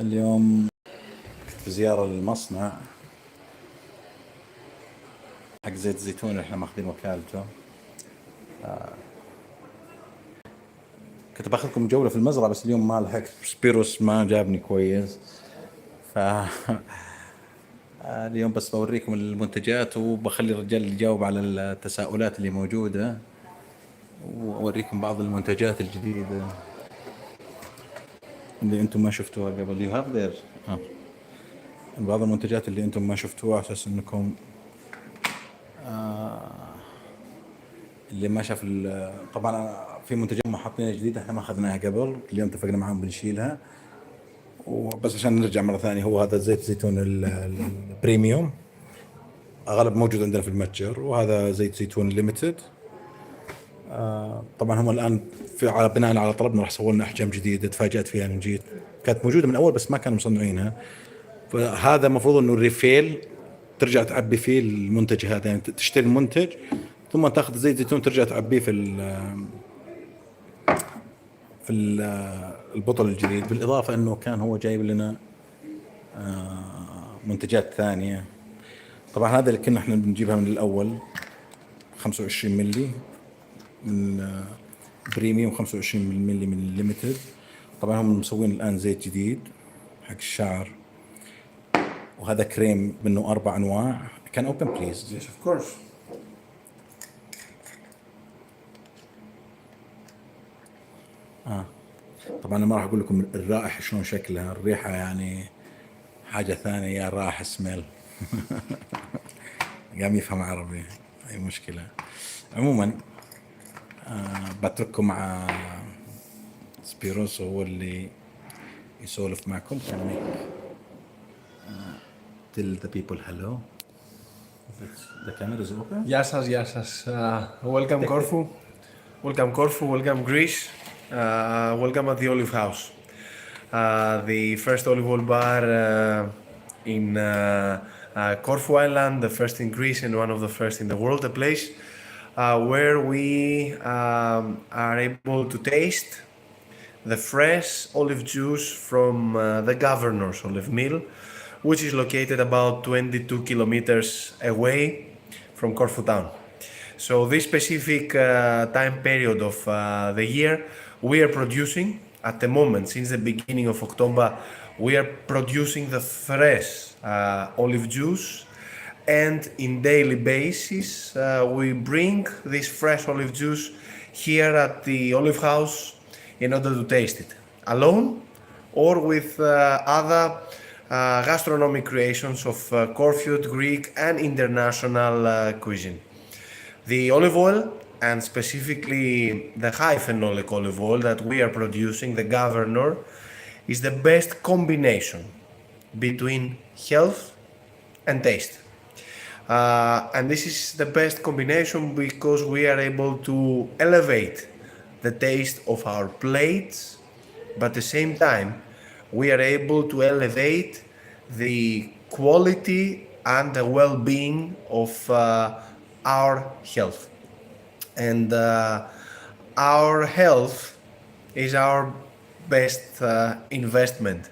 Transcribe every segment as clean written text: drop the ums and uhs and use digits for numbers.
اليوم كنت في زيارة للمصنع حق زيت الزيتون اللي احنا ماخذين وكالته. كنت باخذكم جولة في المزرعة بس اليوم ما لحقت، سبيروس ما جابني كويس. ف اليوم بس بوريكم المنتجات وبخلي الرجال اللي يجاوب على التساؤلات اللي موجودة، وأوريكم بعض المنتجات الجديدة اللي انتم ما شفتوها قبل. يو هاف ذير بعض المنتجات اللي انتم ما شفتوها على اساس انكم اللي ما شاف طبعا في منتجات ما حاطينها جديده احنا ما اخذناها قبل، اليوم اتفقنا معاهم بنشيلها. وبس عشان نرجع مره ثانيه، هو هذا زيت زيتون البريميوم اغلب موجود عندنا في المتجر، وهذا زيت زيتون ليمتد. طبعا هم الان في على بناء على طلبنا راح يسووا لنا احجام جديده، تفاجات فيها من جيت، كانت موجوده من اول بس ما كانوا مصنعينها. فهذا المفروض انه الريفيل ترجع تعبي فيه المنتج هذا، يعني تشتري المنتج ثم تاخذ زيت زيتون ترجع تعبيه البطل الجديد. بالاضافه انه كان هو جايب لنا منتجات ثانيه. طبعا هذا اللي كنا احنا بنجيبها من الاول 25 ملي من بريميوم، 25 ملي من الليمتد. طبعا هم مسوين الان زيت جديد حق الشعر، وهذا كريم منه 4 أنواع. كان open please. Yes, of course. طبعا أنا ما راح أقول لكم الرائحة شلون شكلها، الريحة يعني حاجة ثانية، يا راح سميل. قام يفهم عربي، أي مشكلة. عموما بترككم مع سبيروس، هو اللي يسولف معكم. كان tell the people hello. The camera is open. Γεια σας, γεια σας. Welcome Corfu. Welcome Corfu, welcome Greece. Welcome at the Olive House. The first olive oil bar in Corfu Island, the first in Greece and one of the first in the world, a place where we are able to taste the fresh olive juice from the Governor's olive mill, which is located about 22 kilometers away from Corfu town. So this specific time period of the year, we are producing, at the moment, since the beginning of October, we are producing the fresh olive juice, and in daily basis, we bring this fresh olive juice here at the Olive House in order to taste it, alone or with other gastronomic creations of Corfu, Greek and international cuisine. The olive oil, and specifically the high phenolic olive oil that we are producing, the Governor, is the best combination between health and taste. And this is the best combination because we are able to elevate the taste of our plates, but at the same time we are able to elevate the quality and the well-being of our health. And our health is our best investment.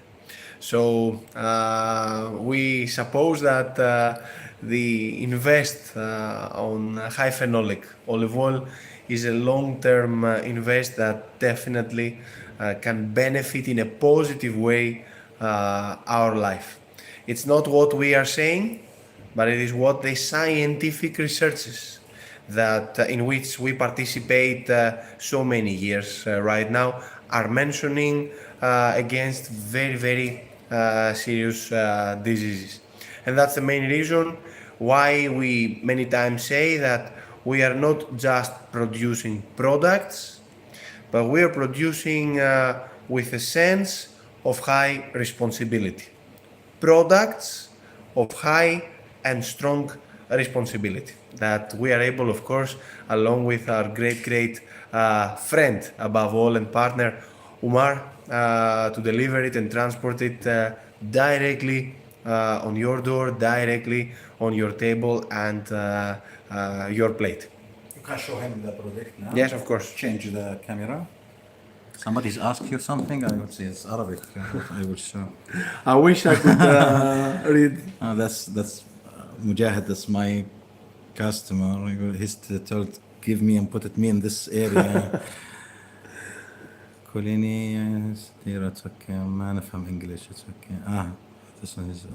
So we suppose that the invest on high phenolic olive oil is a long-term invest that definitely can benefit in a positive way our life. It's not what we are saying, but it is what the scientific researches that in which we participate so many years right now are mentioning against very, very serious diseases. And that's the main reason why we many times say that we are not just producing products, but we are producing with a sense of high responsibility. Products of high and strong responsibility that we are able, of course, along with our great friend above all and partner Umar, to deliver it and transport it directly on your door, directly on your table and your plate. You can show him the product now. Yes, of course. Change the camera. Somebody's asked you something. I would say it's Arabic. I would show. I wish I could read. That's Mujahid. That's my customer. He's told, give me and put me in this area. كليني it's okay. ما نفهم English. It's okay. This one is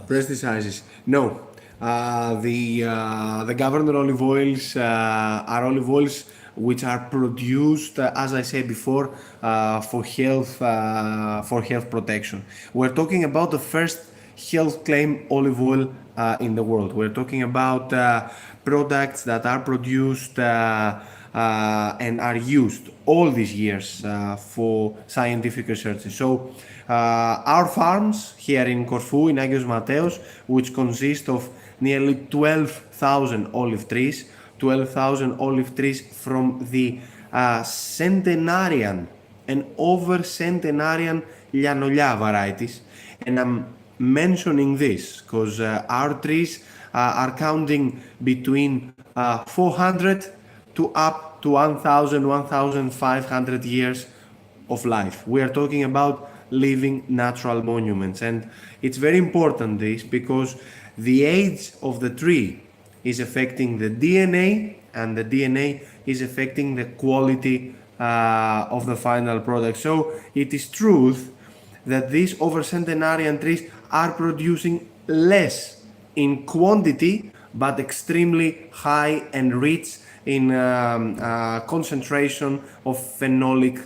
Pesticizes. No. The governor olive oils are olive oils which are produced, as I said before, for health protection. We're talking about the first health claim olive oil in the world. We're talking about products that are produced and are used all these years for scientific research. So our farms here in Corfu, in Agios Mateos, which consist of nearly 12,000 olive trees, 12,000 olive trees from the centenarian and over centenarian Llanolia varieties. And I'm mentioning this because our trees are counting between 400 to up to 1,000, 1,500 years of life. We are talking about living natural monuments, and it's very important this because the age of the tree is affecting the DNA, and the DNA is affecting the quality of the final product. So it is truth that these over centenarian trees are producing less in quantity but extremely high and rich in concentration of phenolic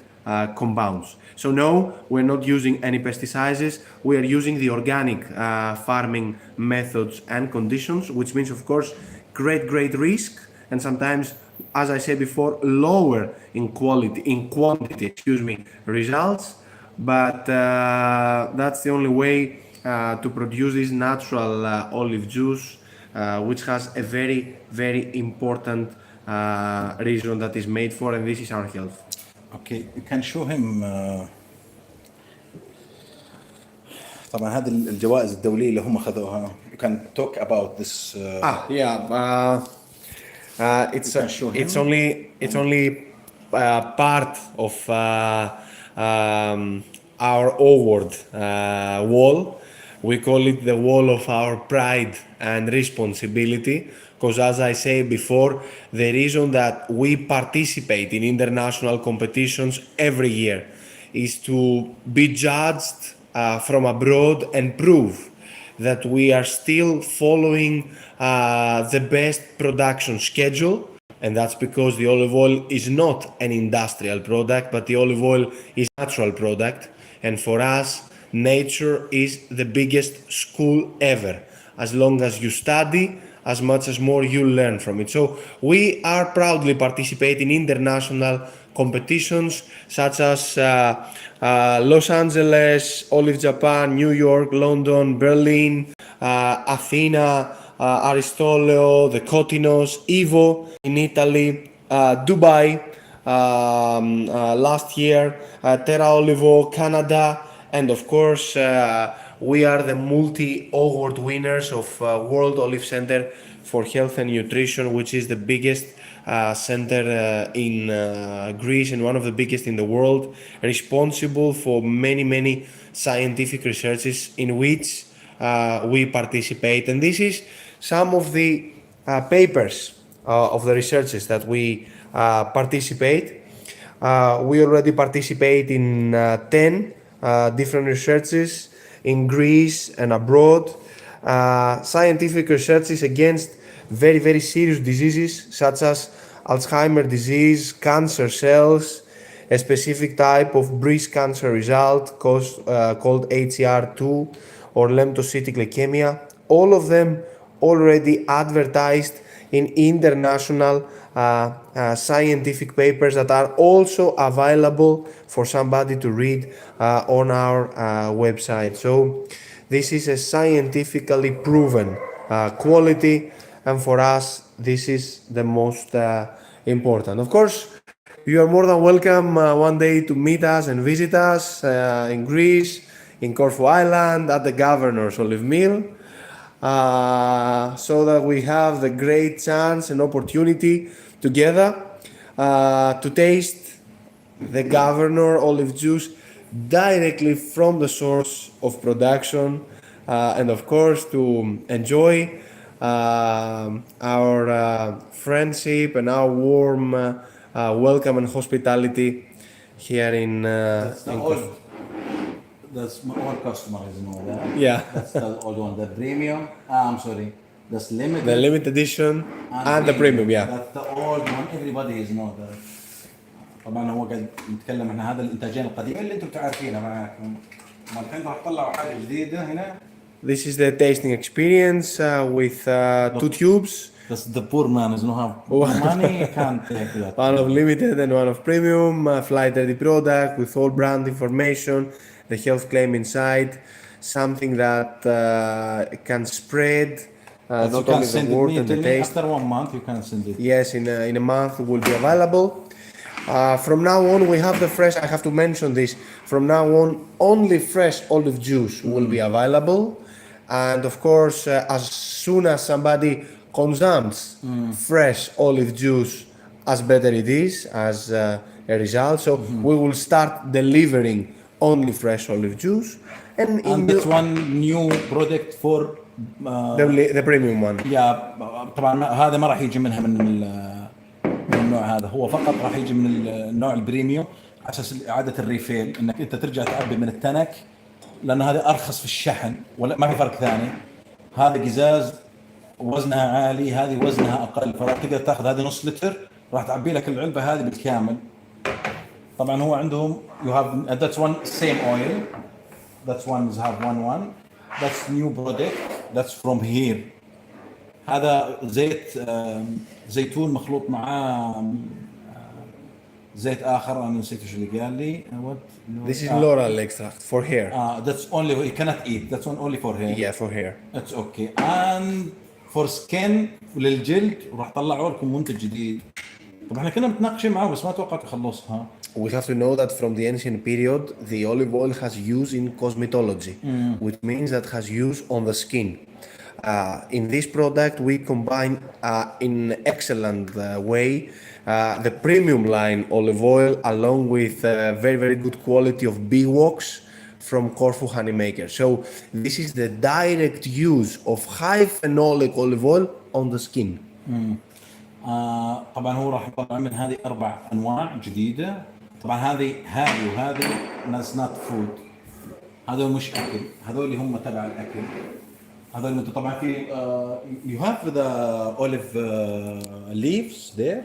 compounds. So no, we're not using any pesticides. We are using the organic farming methods and conditions, which means, of course, great risk, and sometimes, as I said before, lower in quantity, results. But that's the only way to produce this natural olive juice, which has a very important reason that is made for, and this is our health. Okay, you can show him. طبعا هذه الجوائز الدولية اللي هم أخذوها. You can talk about this. It's only part of our award wall. We call it the wall of our pride and responsibility, because as I said before, the reason that we participate in international competitions every year is to be judged from abroad and prove that we are still following the best production schedule. And that's because the olive oil is not an industrial product, but the olive oil is a natural product. And for us, nature is the biggest school ever. As long as you study, as much as more you learn from it. So we are proudly participating in international competitions such as Los Angeles, Olive Japan, New York, London, Berlin, Athena, Aristoleo, the Cotinos, Evo in Italy, Dubai last year, Terra Olivo, Canada, and of course we are the multi-award winners of World Olive Center for Health and Nutrition, which is the biggest center in Greece and one of the biggest in the world, responsible for many scientific researches in which we participate. And this is some of the papers of the researches that we participate. We already participate in 10 different researches in Greece and abroad, scientific researches against very serious diseases such as Alzheimer's disease, cancer cells, a specific type of breast cancer result called HER2 or lymphocytic leukemia. All of them already advertised in international scientific papers that are also available for somebody to read on our website. So this is a scientifically proven quality, and for us this is the most important. Of course, you are more than welcome one day to meet us and visit us in Greece, in Corfu Island, at the Governor's Olive Mill, so that we have the great chance and opportunity together to taste the governor olive juice directly from the source of production, and of course to enjoy our friendship and our warm welcome and hospitality here in Corfu. That's my old customers know that. Yeah. That's the old one. The premium. I'm sorry. That's limited. The limited edition and the premium, yeah. That's the old one. Everybody is know that. طبعا هو قاعد نتكلم عن هذا الانتاجين القديمين اللي انتم تعرفينها معاكم. ما الحين راح تطلعوا حاجه جديده هنا. This is the tasting experience with two tubes. That's the poor man is no have money can't take that. One of limited and one of premium, flight ready product with all brand information, the health claim inside, something that can spread not only the word and the taste. After 1 month you can send it. Yes, in a month it will be available. From now on we have the fresh, I have to mention this, from now on only fresh olive juice will be available, and of course as soon as somebody consumes fresh olive juice, as better it is as a result. So we will start delivering only fresh olive juice, and that's one new product for the premium one. طبعا هذا ما راح يجي منها من النوع هذا، هو فقط راح يجي من النوع البريميوم على اساس اعاده الريفيل، انك انت ترجع تعبي من التنك، لان هذا ارخص في الشحن ولا ما في فرق ثاني. هذا قزاز وزنها عالي، هذه وزنها اقل، فراح تقدر تاخذ هذه نص لتر راح تعبي لك العلبه هذه بالكامل. طبعا هو عندهم you have that's one same oil, that's one have one that's new product that's from here. هذا زيت زيتون مخلوط معاه زيت اخر انا نسيت ايش اللي قال لي. This is laurel extract for hair. That's only you cannot eat, that's one only for hair. Yeah, for hair. That's okay. And for skin للجلد وراح طلعوا لكم منتج جديد. طبعا احنا كنا متناقشين معاه بس ما توقعت يخلصها. We have to know that from the ancient period, the olive oil has use in cosmetology, which means that has use on the skin. In this product, we combine in excellent way the premium line olive oil along with very, very good quality of bee wax from Corfu Honeymaker. So this is the direct use of high phenolic olive oil on the skin. طبعا هو راح يطلع من هذه 4 أنواع جديدة. طبعا هذه وهذه ناس نات فود، هذول مش أكل، هذول هم تبع الأكل. هذول انتم طبعا في you have the olive leaves there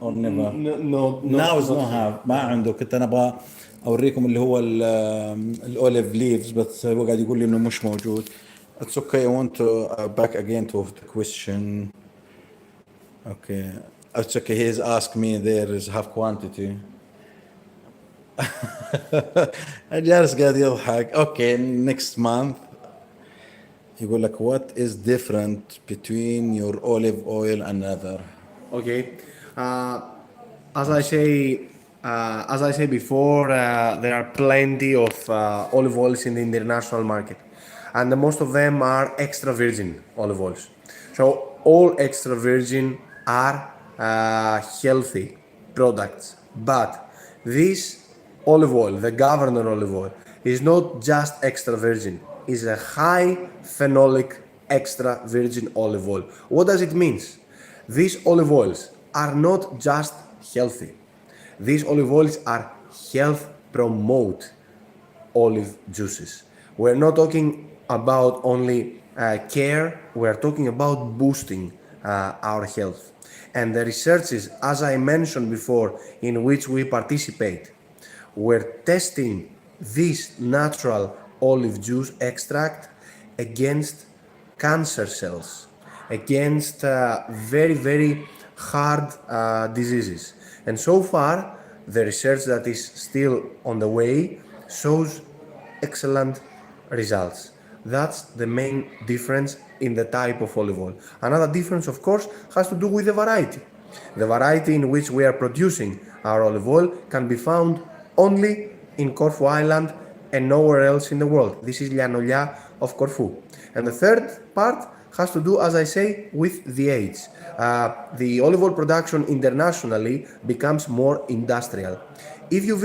or never? No, now is not have. ما عنده. كنت انا ابغى اوريكم اللي هو الاوليف ليفز بس هو قاعد يقول لي انه مش موجود. It's okay. I want to back again to the question. Okay, it's okay. He's asked me there is half quantity. الجالس قاعد يضحك. Okay, next month يقول لك what is different between your olive oil and other. Okay, as I say before, there are plenty of olive oils in the international market, and most of them are extra virgin olive oils. So all extra virgin are healthy products, but this olive oil, the governor olive oil, is not just extra virgin, is a high phenolic extra virgin olive oil. What does it mean? These olive oils are not just healthy. These olive oils are health promote olive juices. We're not talking about only care, we're talking about boosting our health. And the researches, as I mentioned before, in which we participate, we're testing this natural olive juice extract against cancer cells, against very, very hard diseases. And so far, the research that is still on the way shows excellent results. That's the main difference in the type of olive oil. Another difference, of course, has to do with the variety. The variety in which we are producing our olive oil can be found only in Corfu Island and nowhere else in the world. This is Lianolia of Corfu. And the third part has to do, as I say, with the age. The olive oil production internationally becomes more industrial. If you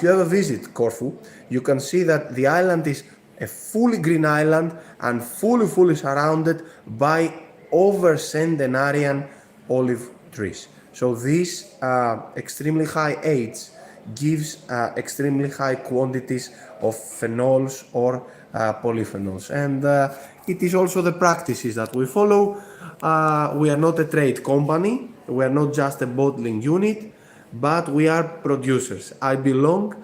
ever visit Corfu, you can see that the island is a fully green island and fully surrounded by over centenarian olive trees. So this extremely high age gives extremely high quantities of phenols or polyphenols. And it is also the practices that we follow. We are not a trade company, we are not just a bottling unit, but we are producers. I belong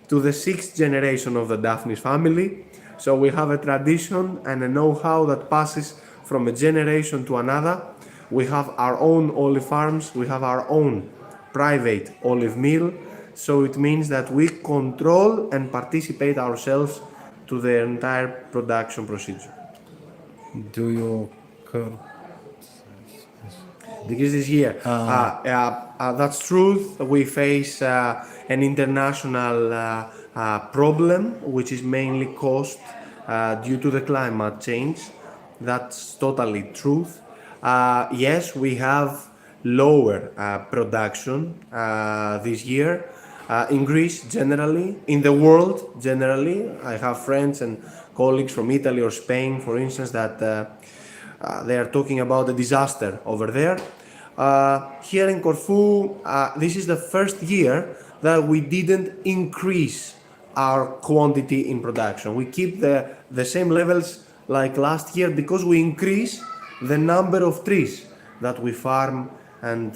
to the 6th generation of the Daphnis family, so we have a tradition and a know-how that passes from a generation to another. We have our own olive farms, we have our own private olive mill, so it means that we control and participate ourselves to the entire production procedure. Do you Because this year, that's truth. We face an international problem, which is mainly caused due to the climate change. That's totally truth. Yes, we have lower production this year in Greece generally, in the world generally. I have friends and colleagues from Italy or Spain, for instance, that they are talking about a disaster over there. Here in Corfu, this is the first year that we didn't increase our quantity in production. We keep the same levels like last year because we increase the number of trees that we farm and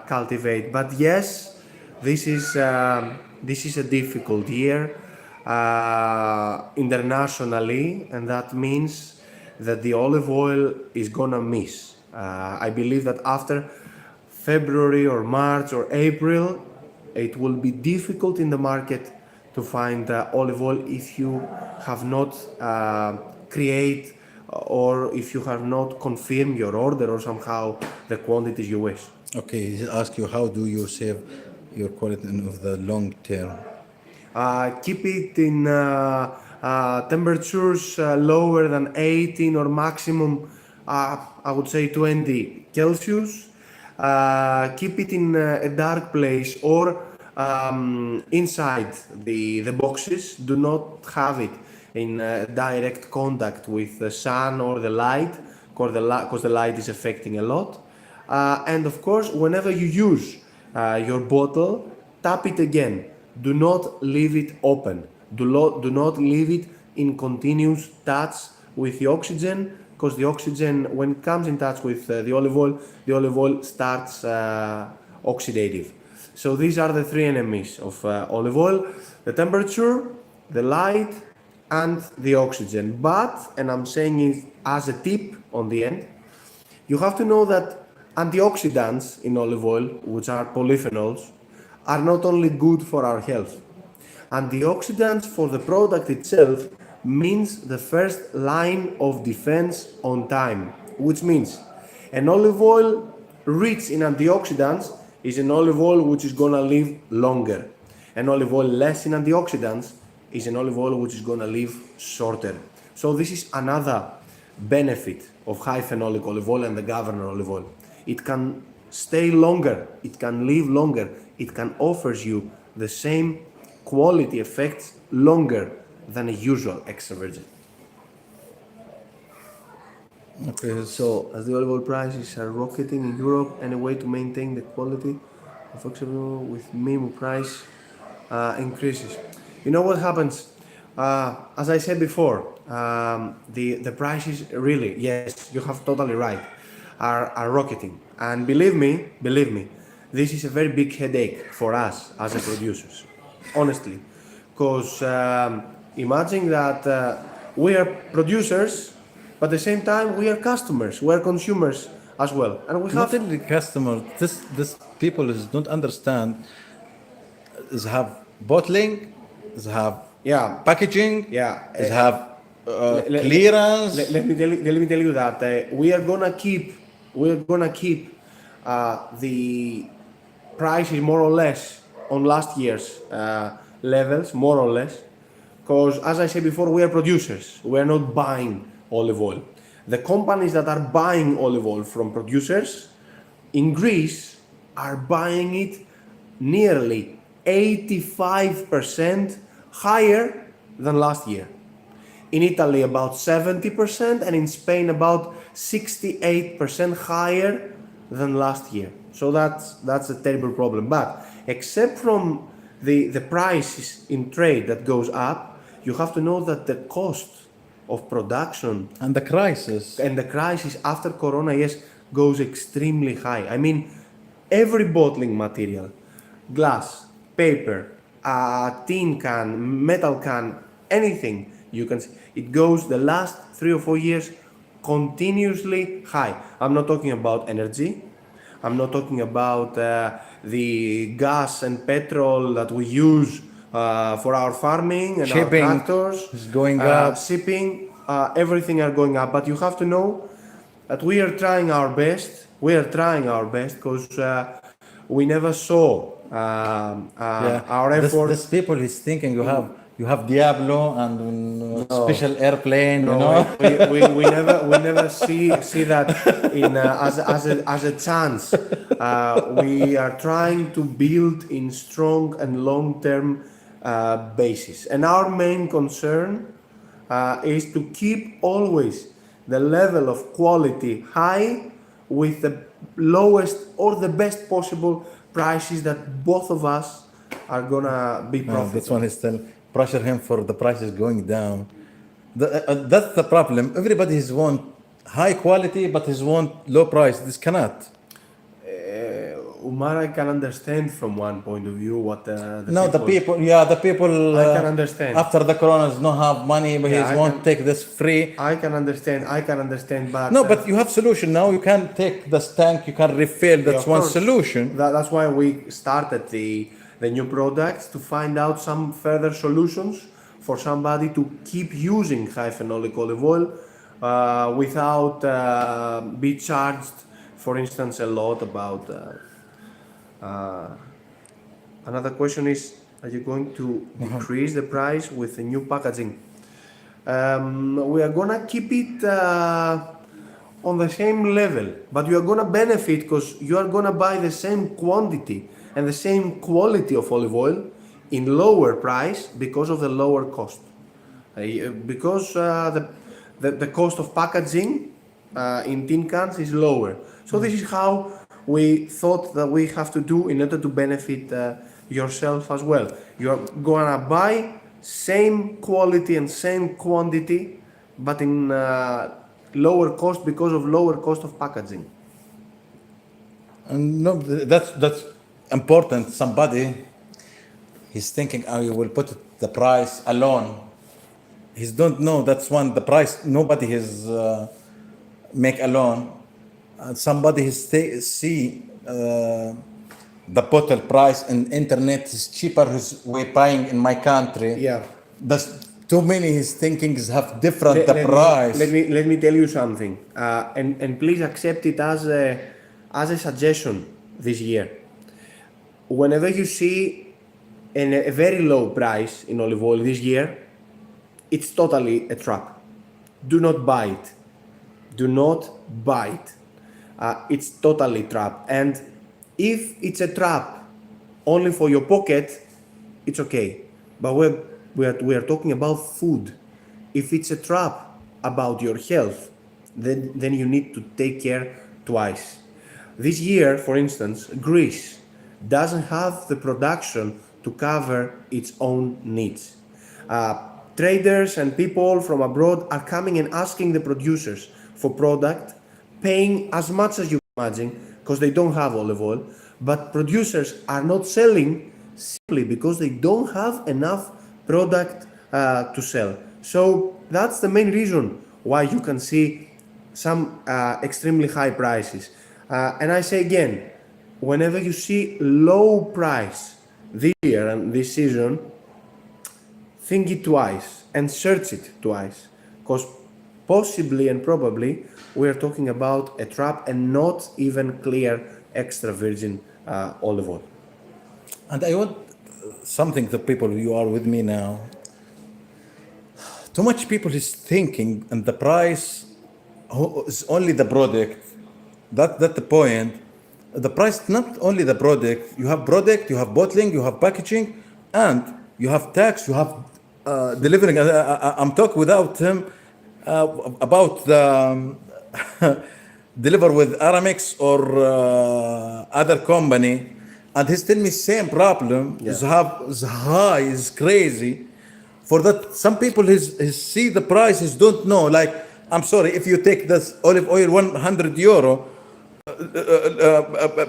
cultivate. But yes, this is a difficult year internationally, and that means that the olive oil is gonna miss. I believe that after February or March or April, it will be difficult in the market to find olive oil if you have not create or if you have not confirmed your order or somehow the quantities you wish. Okay, he ask you how do you save your quality of the long term? Keep it in temperatures lower than 18 or maximum, I would say 20 Celsius. Keep it in a dark place or inside the boxes. Do not have it in direct contact with the sun or the light, because the light is affecting a lot. And of course, whenever you use your bottle, tap it again. Do not leave it open. Do not leave it in continuous touch with the oxygen, because the oxygen, when it comes in touch with the olive oil starts oxidative. So these are the three enemies of olive oil: the temperature, the light, and the oxygen. But, and I'm saying it as a tip on the end, you have to know that antioxidants in olive oil, which are polyphenols, are not only good for our health. Antioxidants for the product itself means the first line of defense on time, which means an olive oil rich in antioxidants is an olive oil which is gonna live longer. An olive oil less in antioxidants is an olive oil which is gonna live shorter. So this is another benefit of high phenolic olive oil and the governor olive oil. It can stay longer, it can live longer, it can offer you the same quality effects longer than a usual extra virgin. Okay, So, as the olive oil prices are rocketing in Europe, any way to maintain the quality of extra virgin with minimum price increases? You know what happens? As I said before, the prices really, yes, you have totally right, are rocketing. And believe me, this is a very big headache for us as a producers, honestly, because imagine that we are producers, but at the same time we are customers, we are consumers as well, and we not have only customer. This people is don't understand. Is have bottling, is have packaging, Yeah, is have clearance. Let me tell you that we are gonna keep the prices more or less on last year's levels, more or less, because as I said before, we are producers. We are not buying olive oil. the companies that are buying olive oil from producers in Greece are buying it nearly 85% higher than last year. In Italy about 70% and in Spain about 68% higher than last year. So that's a terrible problem. But except from the prices in trade that goes up, you have to know that the cost of production And the crisis. and the crisis after Corona, yes, goes extremely high. I mean, every bottling material, glass, paper, tin can, metal can, anything you can see, it goes the last 3 or 4 years continuously high. I'm not talking about energy. I'm not talking about the gas and petrol that we use for our farming and Shipping our tractors. is going up. Shipping, everything are going up. But you have to know that we are trying our best. We are trying our best because we never saw our effort. This people is thinking you have Diablo and special airplane, you know. we never see that in as a chance. We are trying to build in strong and long term basis, and our main concern is to keep always the level of quality high with the lowest or the best possible prices that both of us are gonna be profitable. This one is still pressure him for the prices going down. That's the problem. Everybody is want high quality, but is want low price. This cannot. Umar, I can understand from one point of view what the people. I can understand. After the coronas, don't have money, but Yeah, he won't take this free. I can understand, but No, but you have solution now. You can take this tank, you can refill. That's of one course. solution. That's why we started the new products to find out some further solutions for somebody to keep using high phenolic olive oil without be charged, for instance, a lot about. Another question is: are you going to decrease the price with the new packaging? We are gonna keep it on the same level, but you are gonna benefit because you are gonna buy the same quantity and the same quality of olive oil in lower price because of the lower cost. Because the cost of packaging in tin cans is lower. So this is how we thought that we have to do in order to benefit yourself as well. You are gonna buy same quality and same quantity, but in lower cost because of lower cost of packaging. And no, that's important. Somebody he's thinking, I will put the price alone. He don't know that's one the price. Nobody is make alone. Somebody has see the bottle price in internet is cheaper. We're buying in my country. Yeah. That's too many. His thinkings have different Let price. let me tell you something, and please accept it as a suggestion this year. Whenever you see a very low price in olive oil this year, it's totally a trap. Do not buy it. Do not buy it. It's totally trap. And if it's a trap only for your pocket, it's okay. But we are talking about food. If it's a trap about your health, then you need to take care twice. This year, for instance, Greece doesn't have the production to cover its own needs. Traders and people from abroad are coming and asking the producers for product, paying as much as you imagine because they don't have olive oil, but producers are not selling simply because they don't have enough product to sell. So that's the main reason why you can see some extremely high prices. And I say again, whenever you see low price this year and this season, think it twice and search it twice, because possibly and probably we are talking about a trap and not even clear extra virgin olive oil. And I want something to people, you are with me now. Too much people is thinking and the price it's only the product. That's the point. The price not only the product. You have product, you have bottling, you have packaging, and you have tax. You have delivering. I'm talking without him about the deliver with Aramex or other company, and he's telling me same problem. Is high, is crazy. For that, some people his see the prices don't know. Like, I'm sorry, if you take this olive oil 100 euro,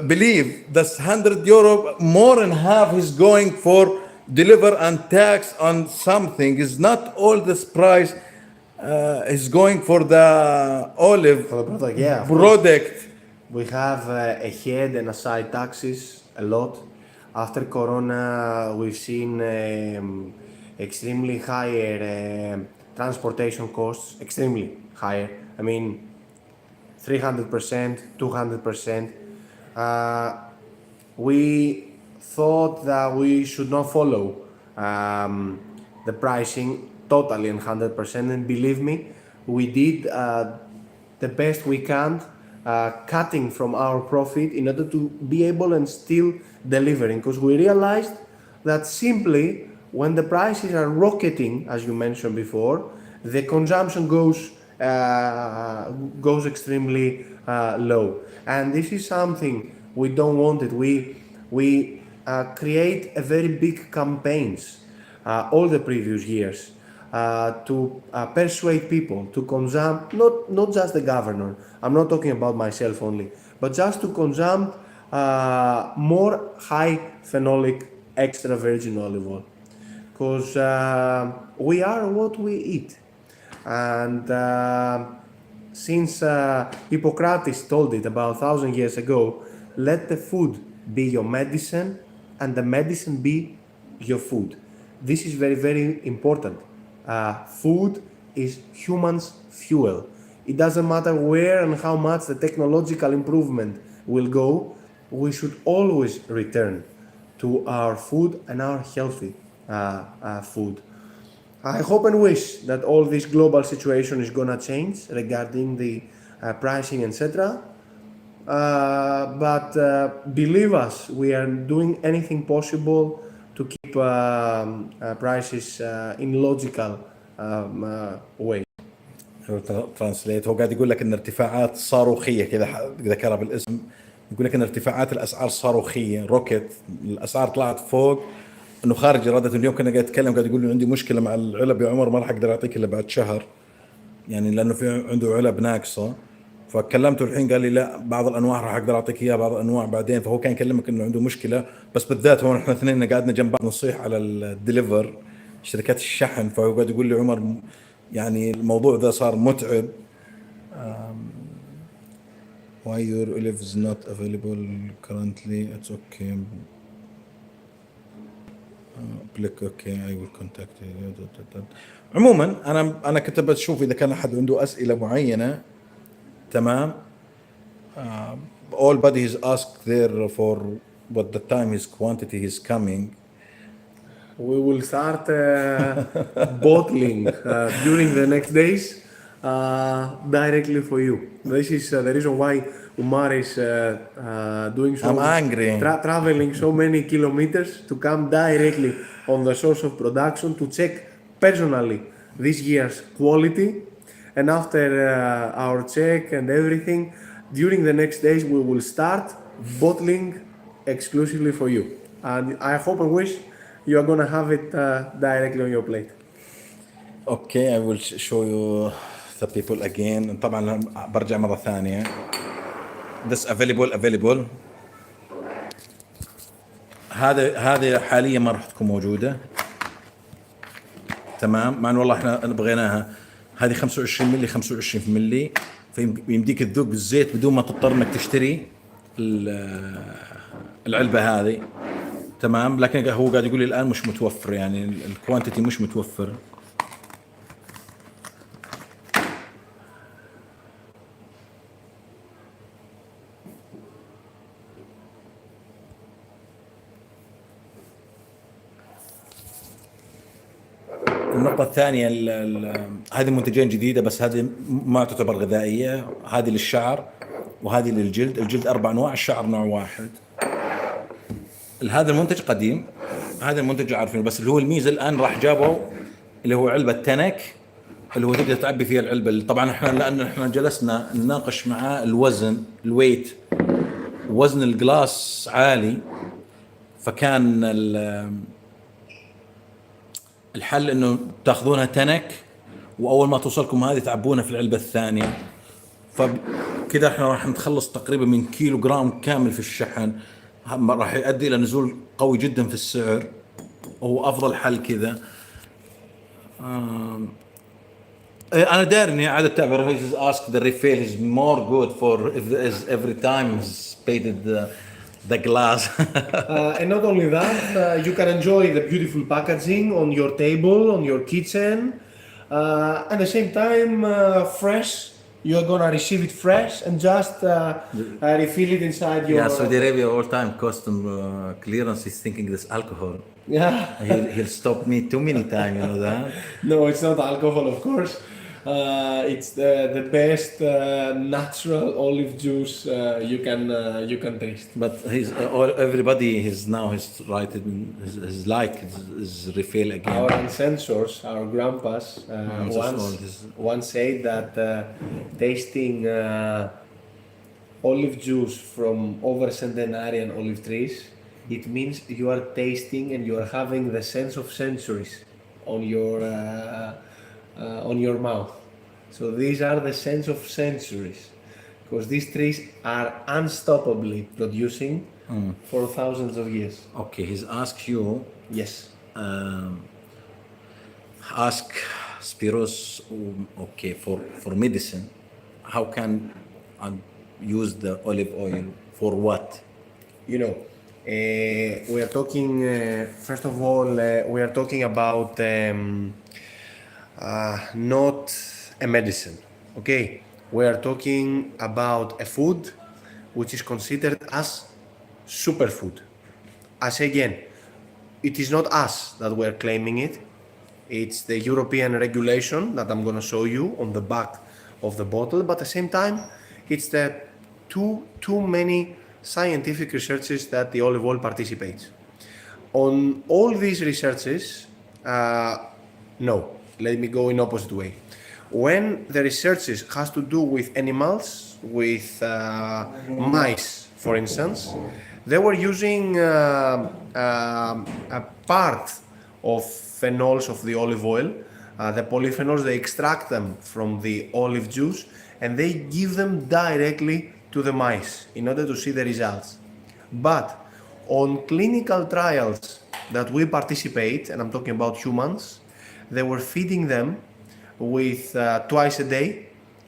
believe that's 100 euro more than half is going for deliver and tax on something. Is not all this price is going for the olive For the product, yeah, of course. product. We have a head and aside taxes a lot. After Corona, we've seen extremely higher transportation costs, extremely higher. I mean, 300%, 200%. We thought that we should not follow the pricing totally and 100%, and believe me, we did the best we can, cutting from our profit in order to be able and still delivering, because we realized that simply when the prices are rocketing, as you mentioned before, the consumption goes extremely low, and this is something we don't want it. We create a very big campaigns all the previous years to persuade people to consume, not just the governor, I'm not talking about myself only, but just to consume more high phenolic extra virgin olive oil, because we are what we eat. And since Hippocrates told it about 1,000 years ago, let the food be your medicine and the medicine be your food. This is very, very important. Food is humans' fuel. It doesn't matter where and how much the technological improvement will go, we should always return to our food and our healthy food. I hope and wish that all this global situation is gonna change regarding the pricing, etc. But believe us, we are doing anything possible to keep prices in logical way. ترانسليت هو قاعد يقول لك ان ارتفاعات صاروخيه كذا ذكرها بالاسم. يقول لك ان ارتفاعات الاسعار صاروخيه روكت، الاسعار طلعت فوق انه خارج اراده. اليوم كنا قاعد اتكلم قاعد يقول لي عندي مشكله مع العلب يا عمر، ما راح اقدر اعطيك الا بعد شهر، يعني لانه في عنده علب ناقصه. فكلمته الحين قال لي لا بعض الانواع راح اقدر اعطيك اياها بعض الانواع بعدين. فهو كان يكلمك انه عنده مشكله، بس بالذات هون احنا اثنين قعدنا جنب بعض نصيح على الدليفر شركات الشحن. فهو قاعد يقول لي عمر يعني الموضوع ذا صار متعب. Why your olive is not available currently? It's okay. Click okay. I will contact you. عموما انا كنت بشوف اذا كان احد عنده اسئله معينه. تمام. All body is asked there for what the time his quantity is coming. We will start bottling during the next days directly for you. This is the reason why Umar is doing so. I'm angry. Traveling so many kilometers to come directly on the source of production to check personally this year's quality. And after our check and everything, during the next days we will start bottling exclusively for you. And I hope and wish you are gonna have it directly on your plate. Okay, I will show you the people again. طبعا برجع مرة ثانية. This available. هذه حاليا ما راح تكون موجودة. تمام. مع انه والله احنا بغيناها. هذه 25 ملي 25 ملي، فيمديك تذوق الزيت بدون ما تضطر انك تشتري العلبة هذه. تمام. لكن هو قاعد يقول لي الان مش متوفر، يعني الكوانتيتي مش متوفر. النقطة الثانية هذه منتجين جديدة، بس هذه ما تعتبر غذائية. هذه للشعر وهذه للجلد. الجلد 4 أنواع، الشعر نوع واحد. هذا المنتج قديم، هذا المنتج عارفينه، بس اللي هو الميزة الآن راح جابوا اللي هو علبة تنك، اللي هو تقدر تعبي فيها العلبة. طبعا احنا لأن احنا جلسنا نناقش معاه الوزن، الويت، وزن الجلاس عالي، فكان الحل انه تاخذونها تنك، واول ما توصلكم هذه تعبونها في العلبة الثانية. فكذا احنا راح نتخلص تقريبا من كيلو جرام كامل في الشحن، راح يؤدي الى نزول قوي جدا في السعر، وهو افضل حل كذا. انا داري اني عادة تعبر ask the refill is more good for if every time is painted the glass. And not only that, you can enjoy the beautiful packaging on your table, on your kitchen, at the same time fresh. You're gonna receive it fresh and just refill it inside your. Yeah, Saudi Arabia all time custom clearance is thinking this alcohol. Yeah. He'll stop me too many times, you know that. No, it's not alcohol, of course. It's the best natural olive juice you can taste. But everybody is now his right his like his refill again. Our ancestors, our grandpas, once said that tasting olive juice from over centenarian olive trees, it means you are tasting and you are having the sense of centuries on your mouth. So these are the sense of centuries, because these trees are unstoppably producing for thousands of years. Okay, he's asked you. Yes. Ask Spiros. Okay, for medicine, how can I use the olive oil for what? You know, we are talking. First of all, we are talking about not a medicine. Okay, we are talking about a food which is considered as superfood. As again, it is not us that we are claiming it. It's the European regulation that I'm going to show you on the back of the bottle, but at the same time, it's the too many scientific researches that the olive oil participates. On all these researches, no, let me go in opposite way. When the researches has to do with animals, with mice, for instance, they were using a part of phenols of the olive oil, the polyphenols. They extract them from the olive juice and they give them directly to the mice in order to see the results. But on clinical trials that we participate, and I'm talking about humans, they were feeding them with twice a day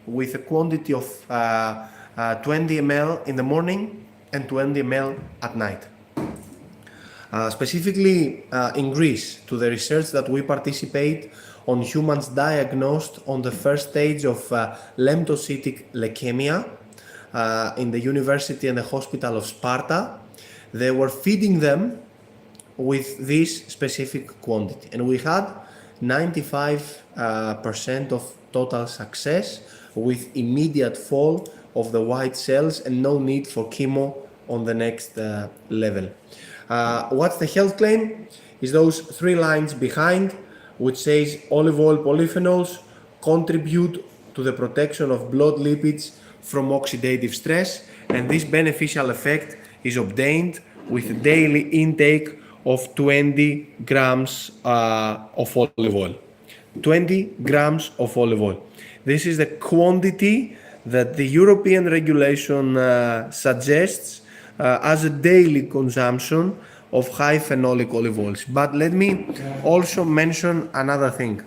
with a quantity of 20 ml in the morning and 20 ml at night. Specifically in Greece, to the research that we participate on humans diagnosed on the first stage of lymphocytic leukemia in the University and the Hospital of Sparta, they were feeding them with this specific quantity, and we had 95% of total success with immediate fall of the white cells and no need for chemo on the next level. What's the health claim? Is those three lines behind, which says olive oil polyphenols contribute to the protection of blood lipids from oxidative stress, and this beneficial effect is obtained with a daily intake of 20 grams of olive oil. 20 grams of olive oil. This is the quantity that the European regulation suggests as a daily consumption of high phenolic olive oils. But let me also mention another thing.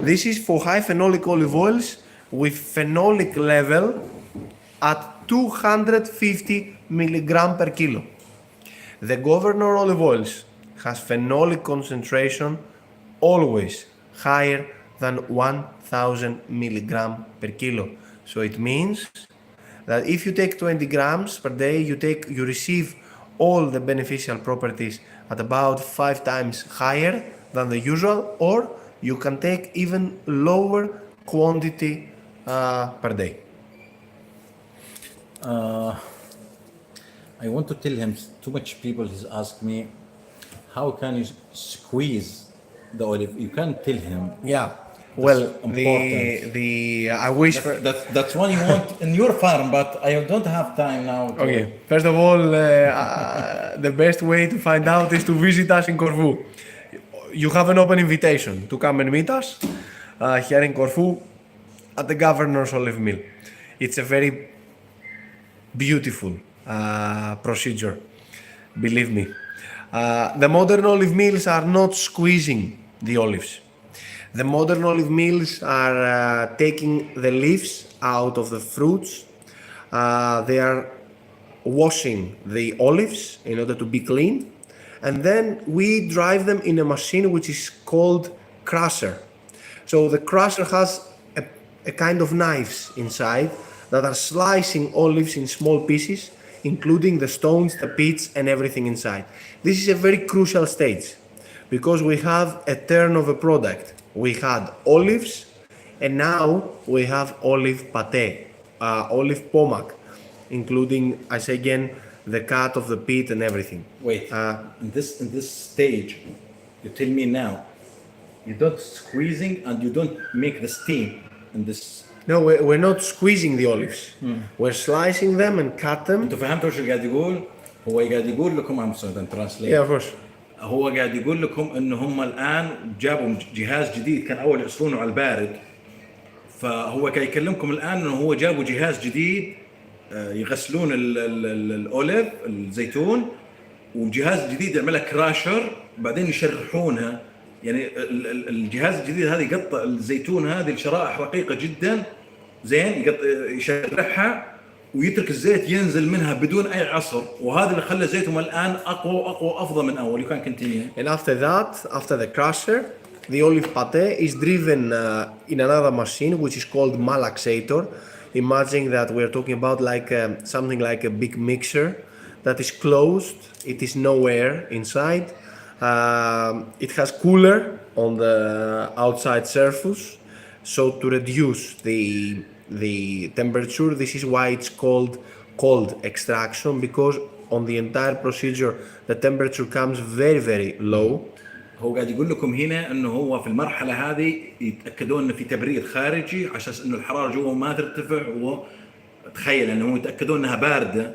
This is for high phenolic olive oils with phenolic level at 250 milligram per kilo. The governor olive oils has phenolic concentration always higher than 1000 milligram per kilo. So it means that if you take 20 grams per day, you receive all the beneficial properties at about 5 times higher than the usual, or you can take even lower quantity per day. I want to tell him, too much people has asked me, how can you squeeze the olive? You can't tell him. Yeah. Well, important. I wish for, That's one you want in your farm, but I don't have time now. Okay. First of all, the best way to find out is to visit us in Corfu. You have an open invitation to come and meet us here in Corfu at the Governor's Olive Mill. It's a very beautiful procedure, believe me. The modern olive mills are not squeezing the olives. The modern olive mills are taking the leaves out of the fruits. They are washing the olives in order to be clean, and then we drive them in a machine which is called crusher. So the crusher has a kind of knives inside that are slicing olives in small pieces, including the stones, the pits, and everything inside. This is a very crucial stage because we have a turn of a product. We had olives, and now we have olive pate, olive pomac, including, I say again, the cut of the pit and everything. Wait, in this stage, you tell me now, you don't squeezing and you don't make the steam in this. No, we're not squeezing the olives. We're slicing them and cut them. انتوا فهمتوا شو قاعد يقول؟ هو قاعد يقول لكم I'm sorry translate. Yeah, of course. هو قاعد يقول لكم انه هم الان جابوا جهاز جديد كان اول يعصرونه على البارد. فهو قاعد يكلمكم الان انه هو جابوا جهاز جديد يغسلون الاوليف الزيتون وجهاز جديد يعملها كراشر بعدين يشرحونها. يعني الجهاز الجديد هذا يقطع الزيتون هذه لشرائح رقيقه جدا زين يشرحها ويترك الزيت ينزل منها بدون اي عصر وهذا اللي خلى زيتهم الان اقوى واقوى افضل من اول. You can continue. And after that, after the crusher, the olive pate is driven in another machine which is called malaxator. Imagine that we're talking about like something like a big mixer that is closed. It is no air inside. It has cooler on the outside surface, so to reduce the temperature. This is why it's called cold extraction, because on the entire procedure the temperature comes very very low. هو قاعد يقول لكم هنا انه هو في المرحله هذه يتاكدون انه في تبريد خارجي عشان انه الحراره جوا ما ترتفع وتخيل انه يتاكدون انها بارده.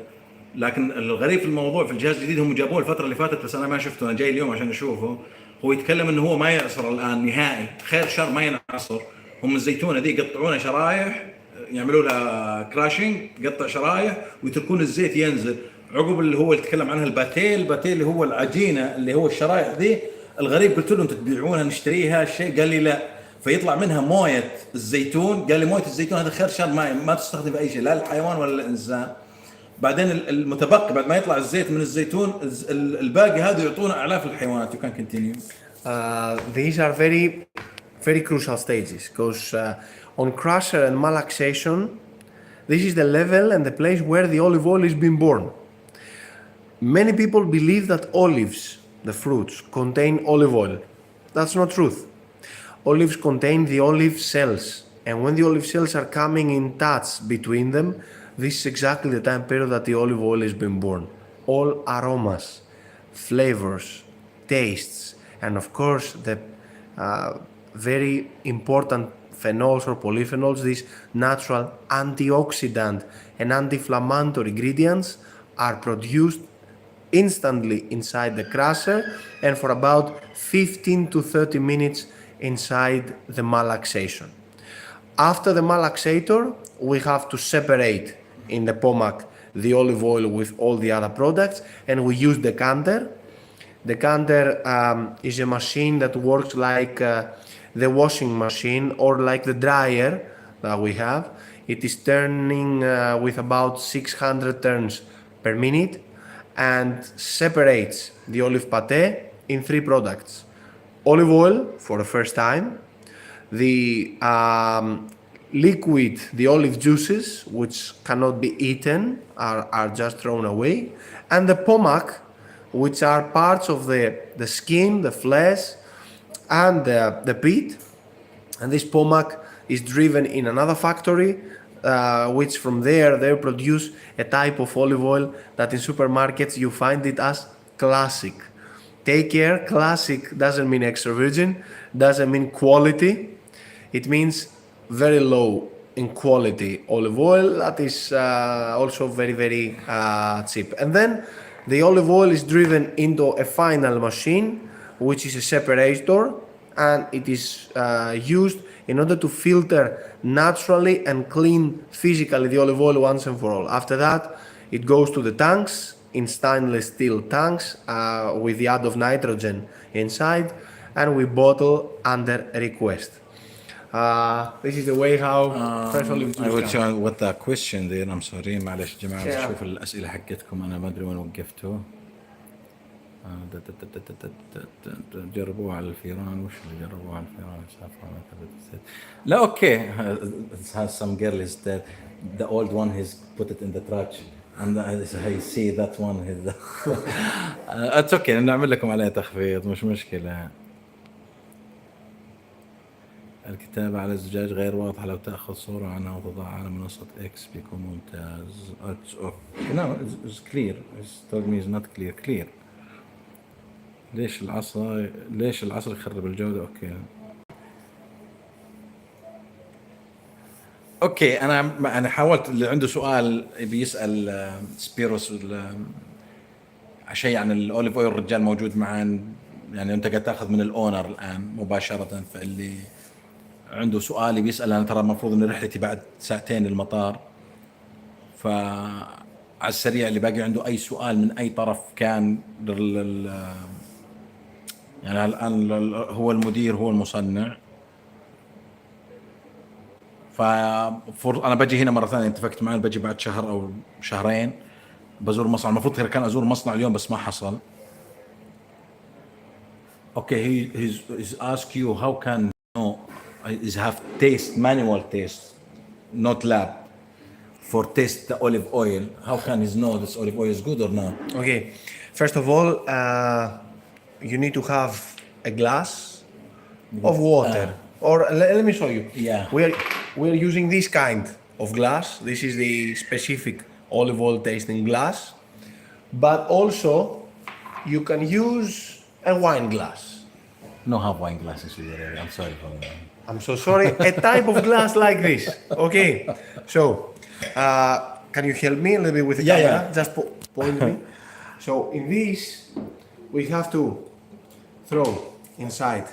لكن الغريب في الموضوع في الجهاز الجديد هم جابوه الفتره اللي فاتت بس انا ما شفته، انا جاي اليوم عشان اشوفه. هو يتكلم انه هو ما يعصر الان نهائي، خير شر ما ينعصر. هم الزيتونه ذي يقطعونها شرايح يعملوا لها كراشنج يقطع شرايح ويتركون الزيت ينزل عقب اللي هو يتكلم عنها الباتيه اللي هو العجينه اللي هو الشرايح ذي. الغريب قلت له انتم تبيعونها نشتريها الشيء قال لي لا، فيطلع منها مويه الزيتون. قال لي مويه الزيتون هذا خير شر ما تستخدم في اي شيء لا للحيوان ولا للانسان. بعدين المتبقي بعد ما يطلع الزيت من الزيتون الباقي هذا يعطونا اعلاف الحيوانات. You can continue. These are very very crucial stages because on crusher and malaxation, this is the level and the place where the olive oil is being born. Many people believe that olives, the fruits, contain olive oil. That's not truth. Olives contain the olive cells, and when the olive cells are coming in touch between them, this is exactly the time period that the olive oil is being born. All aromas, flavors, tastes, and of course the very important phenols or polyphenols, these natural antioxidant and anti-inflammatory ingredients are produced instantly inside the crusher and for about 15 to 30 minutes inside the malaxation. After the malaxator, we have to separate in the pomac the olive oil with all the other products, and we use decanter. Decanter is a machine that works like the washing machine or like the dryer that we have. It is turning with about 600 turns per minute and separates the olive pate in three products. Olive oil for the first time, the liquid, the olive juices, which cannot be eaten, are just thrown away, and the pomac, which are parts of the skin, the flesh, and the peat. And this pomac is driven in another factory, which from there they produce a type of olive oil that in supermarkets you find it as classic. Take care, classic doesn't mean extra virgin, doesn't mean quality. It means very low in quality olive oil that is also very, very cheap. And then the olive oil is driven into a final machine, which is a separator, and it is used in order to filter naturally and clean physically the olive oil once and for all. After that, it goes to the tanks, in stainless steel tanks with the add of nitrogen inside, and we bottle under request. This is the way how fresh olive I will juice show comes. what the question there. I'm sorry. معلش يا جماعة بشوف الأسئلة حقتكم أنا ما أدري وين وقفته. جربوها على الفيران. وش اللي جربوها على الفيران؟ لا أوكي. Has some girl is that the old one he's put it in the trash and I see that one is it's okay. نعمل لكم عليه تخفيض مش مشكلة. الكتابة على الزجاج غير واضحة. لو تأخذ صورة عنها وتضعها على منصة إكس بيكون ممتاز. No, it's clear. It's told me it's not clear. ليش العصر يخرب الجودة؟ اوكي انا حاولت. اللي عنده سؤال بيسأل سبيروس شيء عن الاوليف اويل. الرجال موجود معنا، يعني انت قاعد تاخذ من الاونر الان مباشرة. فاللي عنده سؤال بيسأل، انا ترى المفروض ان رحلتي بعد ساعتين للمطار، فعلى السريع اللي باقي عنده اي سؤال من اي طرف كان يعني الان هو المدير هو المصنع. أنا بجي هنا مرة ثانية، اتفقت معاه بجي بعد شهر أو شهرين بزور المصنع. المفروض كان أزور المصنع اليوم بس ما حصل. Okay, he's asked you how can is have taste, manual taste, not lab, for taste the olive oil. How can he know this olive oil is good or not? Okay, first of all, you need to have a glass of water. Or let me show you. Yeah. We're using this kind of glass. This is the specific olive oil tasting glass. But also, you can use a wine glass. No have wine glasses here. I'm sorry for that. I'm so sorry. A type of glass like this. Okay. So, can you help me a little bit with the camera? Yeah. Just point me. So, in this, we have to throw inside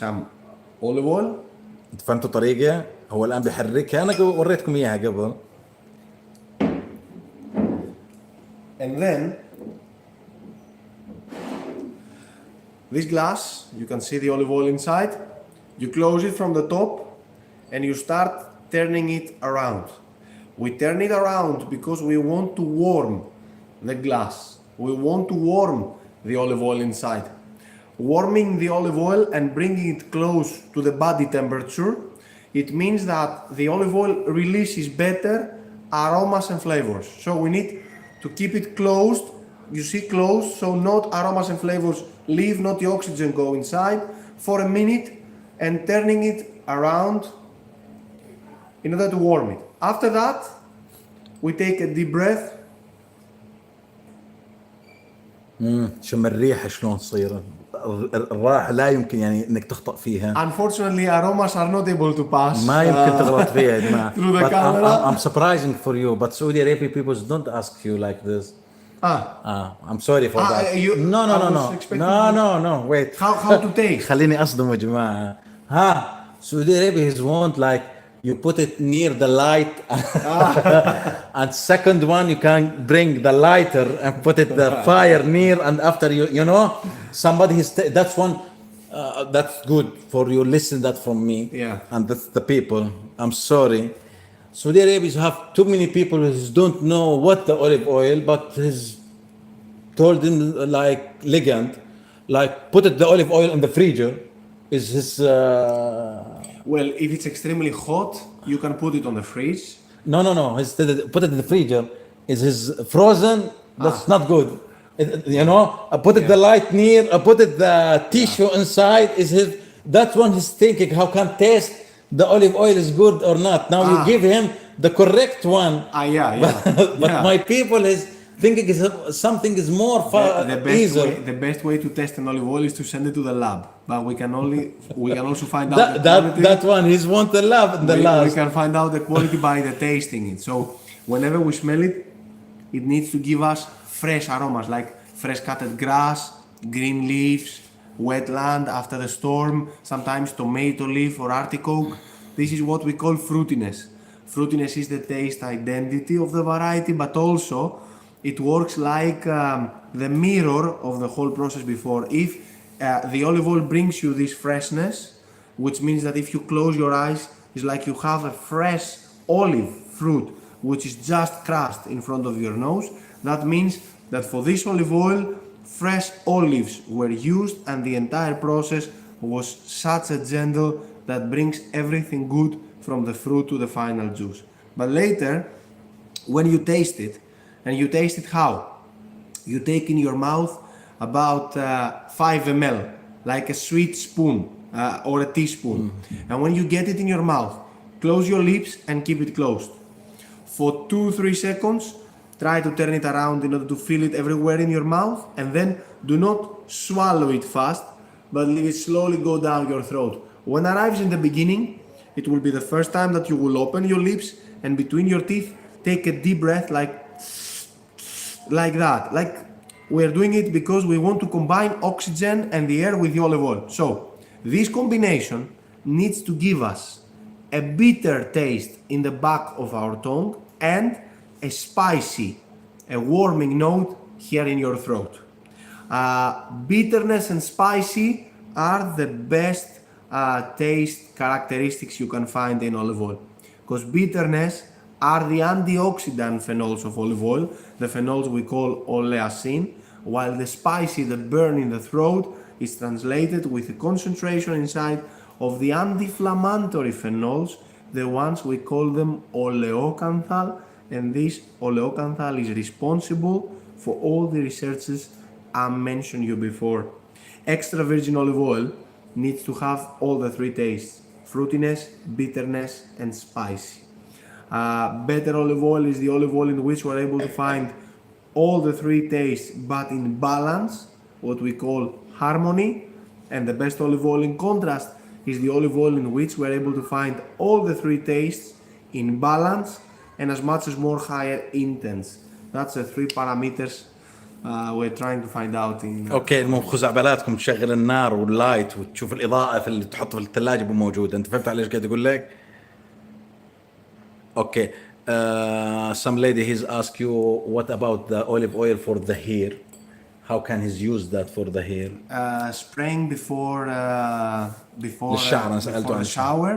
some olive oil. فهمتوا طريقة؟ هو الآن بيحركها. أنا وريتكم إياها قبل. And then this glass, you can see the olive oil inside. You close it from the top and you start turning it around. We turn it around because we want to warm the glass. We want to warm the olive oil inside. Warming the olive oil and bringing it close to the body temperature, it means that the olive oil releases better aromas and flavors. So we need to keep it closed. You see, closed, so not aromas and flavors leave, not the oxygen go inside, for a minute, and turning it around in order to warm it. After that, we take a deep breath. شم الريحة شلون تصير. الراحة لا يمكن يعني انك تخطأ فيها. Unfortunately, aromas are not able to pass. ما يمكن تغلط فيها يا جماعة. Through the But camera. I'm surprising for you, but Saudi Arabia people don't ask you like this. I'm sorry for that. No. Wait. How to taste? خليني أصدم يا جماعة. Saudi Arabia is want like you put it near the light, and second one you can bring the lighter and put it the fire near, and after you know somebody is that's one that's good for you. Listen that from me. Yeah. And that's the people. I'm sorry. Saudi Arabia have too many people who don't know what the olive oil, but he's told him like legend, like put it the olive oil in the freezer. Is his Well, if it's extremely hot, you can put it on the fridge. No. Instead, put it in the freezer. Is his frozen? That's not good. You know, I put it the light near, I put it the tissue inside. Is his? That's when he's thinking, how can taste the olive oil is good or not. Now you give him the correct one. But my people is thinking is something is more easier. The best way to test an olive oil is to send it to the lab. But we can also find out the quality. That one he's want the lab in the last. We can find out the quality by the tasting it. So whenever we smell it, it needs to give us fresh aromas like fresh cutted grass, green leaves, wetland after the storm, sometimes tomato leaf or artichoke. This is what we call fruitiness. Fruitiness is the taste identity of the variety, but also it works like the mirror of the whole process before. If the olive oil brings you this freshness, which means that if you close your eyes, it's like you have a fresh olive fruit which is just crushed in front of your nose. That means that for this olive oil, fresh olives were used and the entire process was such a gentle that brings everything good from the fruit to the final juice. But later, when you taste it, and you taste it how? You take in your mouth about 5 ml, like a sweet spoon or a teaspoon. And when you get it in your mouth, close your lips and keep it closed. For 2-3 seconds, try to turn it around in order to feel it everywhere in your mouth, and then do not swallow it fast, but leave it slowly go down your throat. When it arrives in the beginning, it will be the first time that you will open your lips and between your teeth take a deep breath like that. Like we're doing it because we want to combine oxygen and the air with the olive oil. So this combination needs to give us a bitter taste in the back of our tongue and a spicy, a warming note here in your throat. Bitterness and spicy are the best taste characteristics you can find in olive oil, because bitterness are the antioxidant phenols of olive oil, the phenols we call oleacin, while the spicy, the burn in the throat, is translated with a concentration inside of the anti-inflammatory phenols, the ones we call them oleocanthal, and this oleocanthal is responsible for all the researches I mentioned you before. Extra virgin olive oil needs to have all the three tastes: fruitiness, bitterness, and spicy. Better olive oil is the olive oil in which we're able to find all the three tastes but in balance, what we call harmony. And the best olive oil in contrast is the olive oil in which we're able to find all the three tastes in balance and as much as more higher intense. That's the three parameters we're trying to find out in. اوكي المهم خزعبلاتكم تشغل النار واللايت وتشوف الاضاءه في اللي تحط في الثلاجه موجوده. انت فهمت علي ايش قاعد اقول لك؟ اوكي. Some lady has asked you what about the olive oil for the hair? How can he use that for the hair? Spraying before الشعر أنا سألته عن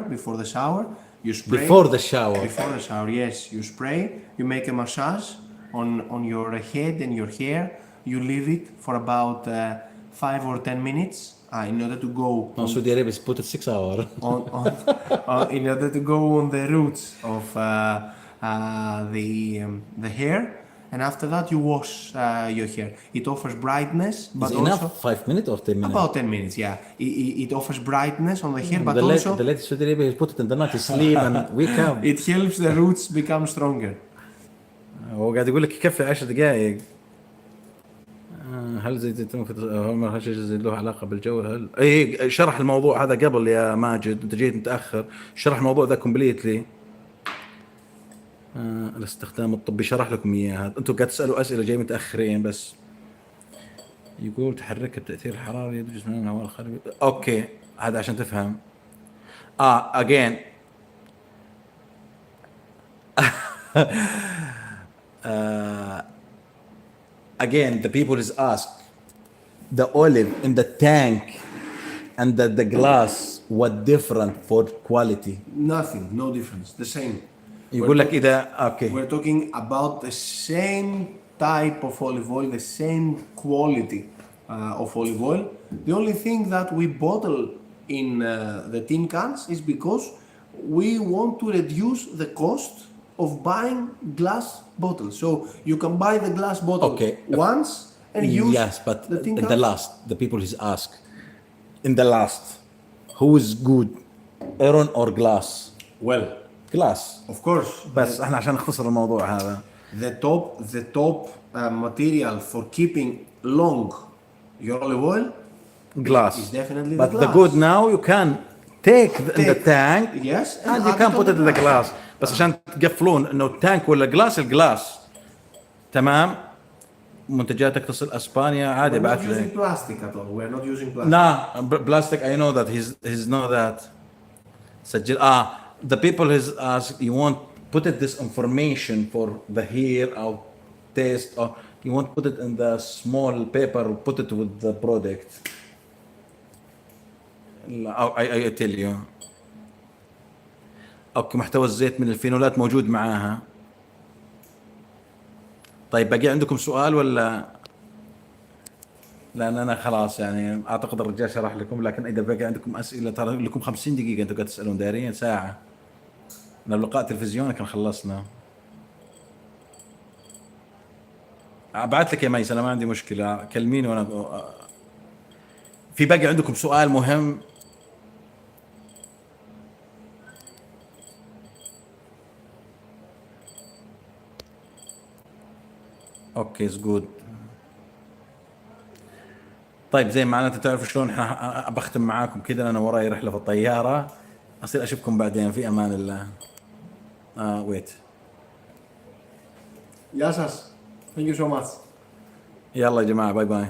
before the shower. You spray before the shower. Before the shower, yes. You spray. You make a massage on your head and your hair. You leave it for about 5 or 10 minutes in order to go. No, Saudi Arabia put it 6 hours. In order to go on the roots of the hair, and after that you wash your hair. It offers brightness, but Is also enough 5 minutes or 10 minutes? about 10 minutes. Yeah, it offers brightness on the hair, but also the lady Saudi Arabia put it in the night to sleep and wake up. it helps the roots become stronger. هو قاعد يقول لك يكفي 10 دقائق. هل زيتون هل شيء له علاقه بالجو؟ هل اي شرح الموضوع هذا قبل يا ماجد، انت جيت متاخر. شرح الموضوع ذا كومبليتلي. الاستخدام الطبي شرح لكم اياه. انتم قاعد تسالوا اسئله جاي متاخرين بس. يقول تحرك التاثير الحراري يدرس من الهواء الخارجي. اوكي هذا عشان تفهم. again again the people is asked the olive in the tank and the glass what different for quality? Nothing, no difference, the same. يقول لك إذا okay. We're talking about the same type of olive oil, the same quality of olive oil. The only thing that we bottle in the tin cans is because we want to reduce the cost of buying glass bottles. So you can buy the glass bottle Okay. once and use Yes, but the tin in the cans. last, the people he's asked, in the last, who is good, iron or glass? Well, Glass. of course, بس احنا عشان نختصر الموضوع هذا. the top material for keeping long your olive oil Glass. is definitely But the the glass. good now you can take in the Take. tank. Yes, and you add can it put on it in the the glass. بس عشان تقفلون انه التانك ولا جلاس الجلاس. تمام. منتجاتك تصل اسبانيا عادي We're not بعت using لك. plastic at all. We're not using plastic. Nah, plastic. I know that he's know that. سجل. The people has asked you want put it this information for the here or taste or you want put it in the small paper or put it with the product. I tell you. اوكي محتوى الزيت من الفينولات موجود معاها. طيب باقي عندكم سؤال ولا؟ لان انا خلاص يعني اعتقد الرجال شرح لكم، لكن اذا باقي عندكم اسئله ترى لكم 50 دقيقه انتم قاعد تسالون دارين ساعه. لو لقاء تلفزيوني كان خلصنا. ابعث لك يا ميسه، ما عندي مشكله، كلميني وانا في باقي عندكم سؤال مهم؟ اوكي از جود. طيب زي ما انت تعرفوا شلون احنا بختم معاكم كذا، انا وراي رحله في الطياره، اصير اشوفكم بعدين في امان الله. ويت. Γεια σας. Thank you so much. يلا يا جماعه باي باي.